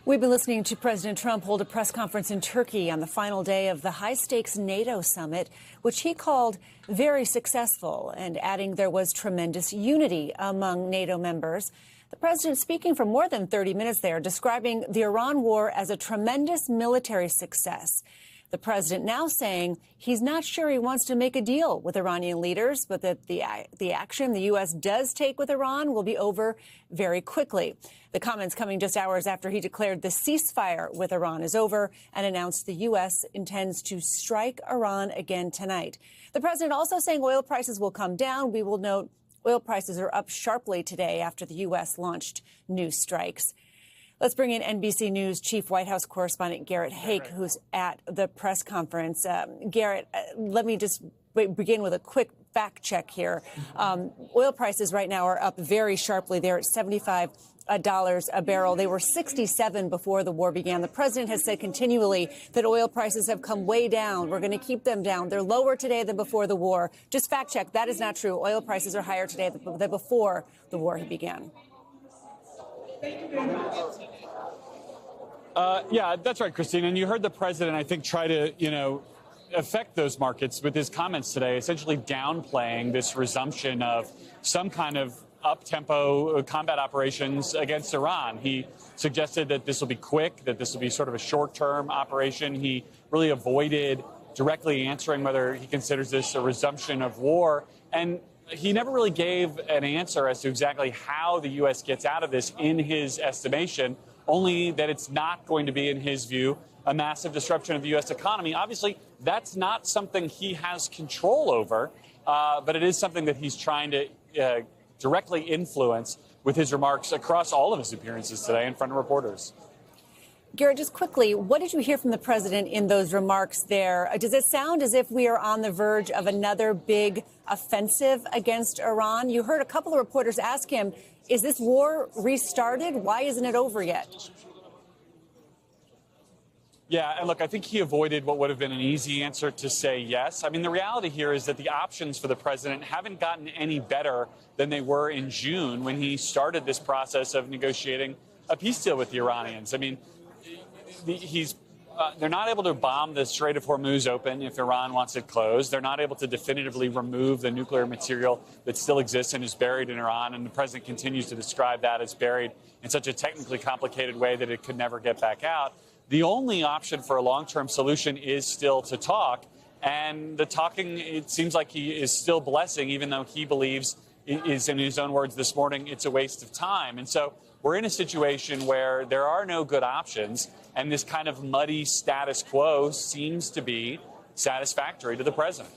We've been listening to President Trump hold a press conference in Turkey on the final day of the high-stakes NATO summit, which he called very successful, and adding there was tremendous unity among NATO members. The president speaking for more than 30 minutes there, describing the Iran war as a tremendous military success. The president now saying he's not sure he wants to make a deal with Iranian leaders, but that the action the U.S. does take with Iran will be over very quickly. The comments coming just hours after he declared the ceasefire with Iran is over and announced the U.S. intends to strike Iran again tonight. The president also saying oil prices will come down. We will note oil prices are up sharply today after the U.S. launched new strikes. Let's bring in NBC News Chief White House Correspondent Garrett Haake, who's at the press conference. Garrett, let me just begin with a quick fact check here. Oil prices right now are up very sharply. They're at $75 a barrel. They were 67 before the war began. The president has said continually that oil prices have come way down. We're going to keep them down. They're lower today than before the war. Just fact check. That is not true. Oil prices are higher today than before the war began. Yeah, that's right, Christine. And you heard the president, I think, try to, affect those markets with his comments today, essentially downplaying this resumption of some kind of up-tempo combat operations against Iran. He suggested that this will be quick, that this will be sort of a short-term operation. He really avoided directly answering whether he considers this a resumption of war. And he never really gave an answer as to exactly how the U.S. gets out of this in his estimation, only that it's not going to be, in his view, a massive disruption of the U.S. economy. Obviously, that's not something he has control over, but it is something that he's trying to directly influence with his remarks across all of his appearances today in front of reporters. Garrett, just quickly, what did you hear from the president in those remarks there? Does it sound as if we are on the verge of another big offensive against Iran? You heard a couple of reporters ask him, is this war restarted? Why isn't it over yet? Yeah, and look, I think he avoided what would have been an easy answer to say yes. I mean, the reality here is that the options for the president haven't gotten any better than they were in June when he started this process of negotiating a peace deal with the Iranians. I mean, they're not able to bomb the Strait of Hormuz open if Iran wants it closed. They're not able to definitively remove the nuclear material that still exists and is buried in Iran. And the president continues to describe that as buried in such a technically complicated way that it could never get back out. The only option for a long-term solution is still to talk. And the talking, it seems like he is still blessing, even though he believes, is in his own words this morning, it's a waste of time. And so we're in a situation where there are no good options, and this kind of muddy status quo seems to be satisfactory to the president.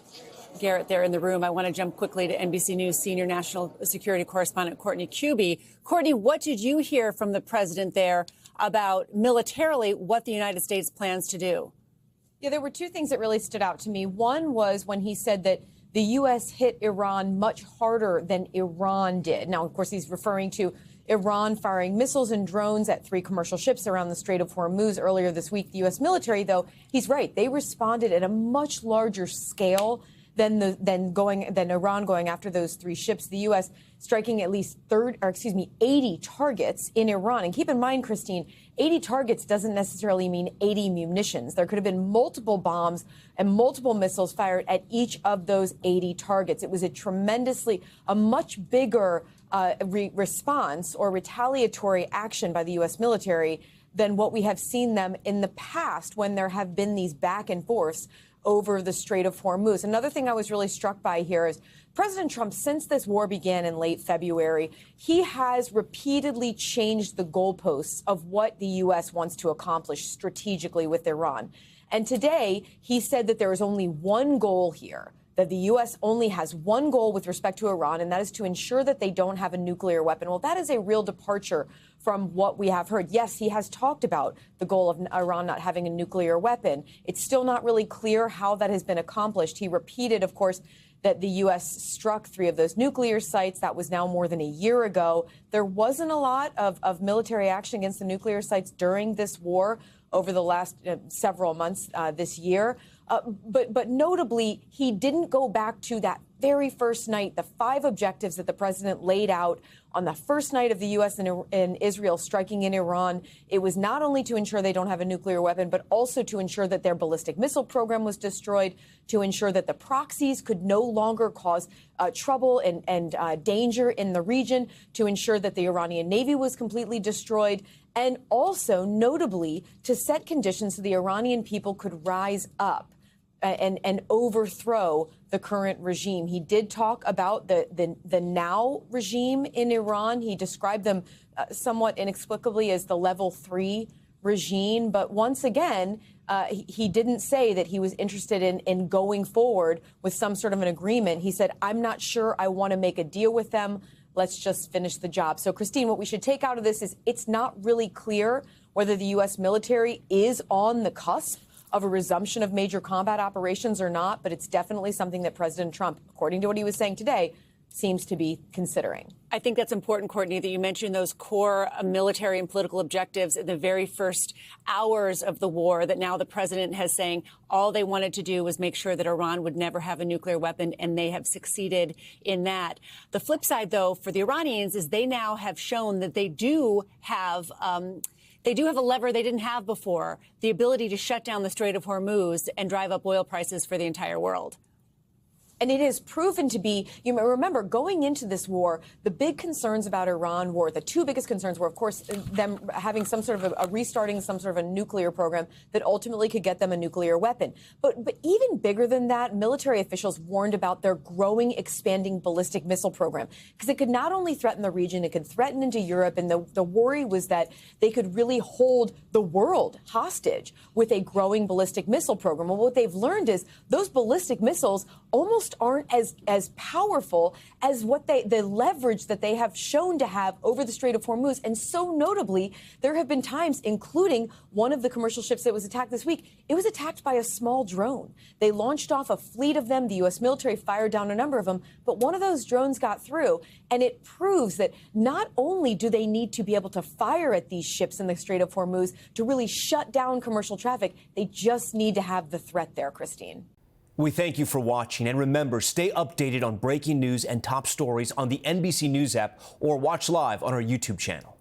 Garrett, there in the room. I want to jump quickly to NBC News senior national security correspondent Courtney Kube. Courtney, what did you hear from the president there about militarily what the United States plans to do? Yeah, there were two things that really stood out to me. One was when he said that the U.S. hit Iran much harder than Iran did. Now, of course, he's referring to Iran firing missiles and drones at 3 commercial ships around the Strait of Hormuz earlier this week. The U.S. military, though, he's right. They responded at a much larger scale than Iran going after those 3 ships. The U.S. striking at least 80 targets in Iran. And keep in mind, Christine, 80 targets doesn't necessarily mean 80 munitions. There could have been multiple bombs and multiple missiles fired at each of those 80 targets. It was a much bigger response or retaliatory action by the U.S. military than what we have seen them in the past when there have been these back and forths over the Strait of Hormuz. Another thing I was really struck by here is President Trump, since this war began in late February, he has repeatedly changed the goalposts of what the U.S. wants to accomplish strategically with Iran. And today, he said that there is only one goal here, that the U.S. only has one goal with respect to Iran, and that is to ensure that they don't have a nuclear weapon. Well, that is a real departure from what we have heard. Yes, he has talked about the goal of Iran not having a nuclear weapon. It's still not really clear how that has been accomplished. He repeated, of course, that the U.S. struck 3 of those nuclear sites. That was now more than a year ago. There wasn't a lot of military action against the nuclear sites during this war over the last several months this year. But notably, he didn't go back to that very first night, the 5 objectives that the president laid out on the first night of the U.S. and Israel striking in Iran. It was not only to ensure they don't have a nuclear weapon, but also to ensure that their ballistic missile program was destroyed, to ensure that the proxies could no longer cause trouble and danger in the region, to ensure that the Iranian Navy was completely destroyed, and also, notably, to set conditions so the Iranian people could rise up and overthrow the current regime. He did talk about the now regime in Iran. He described them somewhat inexplicably as the level 3 regime. But once again, he didn't say that he was interested in going forward with some sort of an agreement. He said, I'm not sure I want to make a deal with them. Let's just finish the job. So, Christine, what we should take out of this is it's not really clear whether the U.S. military is on the cusp of a resumption of major combat operations or not, but it's definitely something that President Trump, according to what he was saying today, seems to be considering. I think that's important, Courtney, that you mentioned those core military and political objectives in the very first hours of the war, that now the president has saying all they wanted to do was make sure that Iran would never have a nuclear weapon, and they have succeeded in that. The flip side, though, for the Iranians is they now have shown that they do have a lever they didn't have before, the ability to shut down the Strait of Hormuz and drive up oil prices for the entire world. And it has proven to be, you may remember, going into this war, the big concerns about Iran were, the 2 biggest concerns were, of course, them having some sort of a restarting some sort of a nuclear program that ultimately could get them a nuclear weapon. But even bigger than that, military officials warned about their growing, expanding ballistic missile program, because it could not only threaten the region, it could threaten into Europe. And the worry was that they could really hold the world hostage with a growing ballistic missile program. Well, what they've learned is those ballistic missiles almost aren't as powerful as what the leverage that they have shown to have over the Strait of Hormuz. And so notably, there have been times, including one of the commercial ships that was attacked this week, it was attacked by a small drone. They launched off a fleet of them. The U.S. military fired down a number of them, but one of those drones got through. And it proves that not only do they need to be able to fire at these ships in the Strait of Hormuz to really shut down commercial traffic, they just need to have the threat there, Christine. We thank you for watching, and remember, stay updated on breaking news and top stories on the NBC News app or watch live on our YouTube channel.